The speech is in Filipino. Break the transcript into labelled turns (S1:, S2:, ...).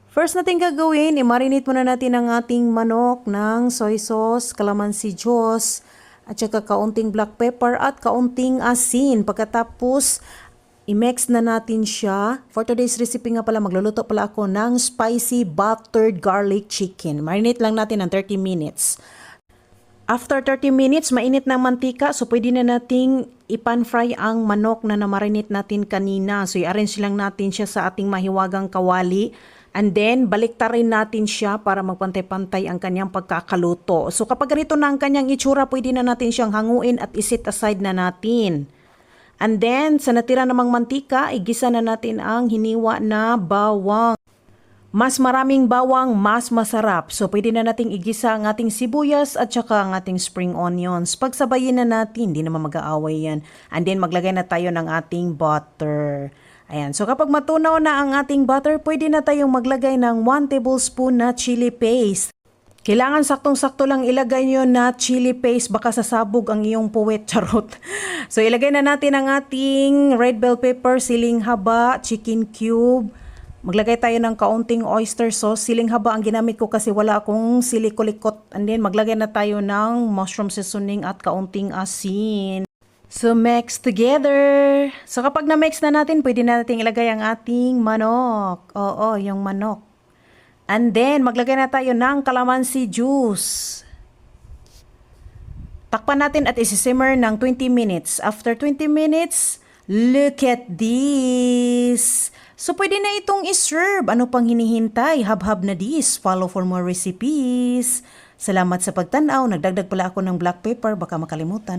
S1: First natin gagawin, i-marinate muna natin ang ating manok ng soy sauce, calamansi juice, at saka kaunting black pepper at kaunting asin. Pagkatapos, i-mix na natin siya. For today's recipe nga pala, magluluto pala ako ng spicy buttered garlic chicken. Marinate lang natin ng 30 minutes. After 30 minutes, mainit na mantika, so pwede na nating ipan-fry ang manok na namarinate natin kanina. So i-arrange lang natin siya sa ating mahiwagang kawali. And then, baliktarin natin siya para magpantay-pantay ang kanyang pagkakaluto. So kapag ganito na ang kanyang itsura, pwede na natin siyang hanguin at iset aside na natin. And then, sa natira namang mantika, igisa na natin ang hiniwa na bawang. Mas maraming bawang, mas masarap. So, pwede na nating igisa ang ating sibuyas at saka ang ating spring onions. Pagsabayin na natin, hindi naman mag-aaway yan. And then, maglagay na tayo ng ating butter. Ayan. So, kapag matunaw na ang ating butter, pwede na tayong maglagay ng 1 tablespoon na chili paste. Kailangan saktong-sakto lang ilagay nyo na chili paste, baka sasabog ang iyong puwet, charot. So, ilagay na natin ang ating red bell pepper, siling haba, chicken cube. Maglagay tayo ng kaunting oyster sauce. Siling haba ang ginamit ko kasi wala akong sili kulikot. And then maglagay na tayo ng mushroom seasoning at kaunting asin. So mix together. So kapag na-mix na natin, pwede na natin ilagay ang ating manok. Oo, yung manok. And then maglagay na tayo ng calamansi juice. Takpan natin at isi-simmer ng 20 minutes. After 20 minutes, look at this! So, pwede na itong iserve. Ano pang hinihintay? Hab-hab na this. Follow for more recipes. Salamat sa pagtanaw. Nagdagdag pala ako ng black pepper. Baka makalimutan.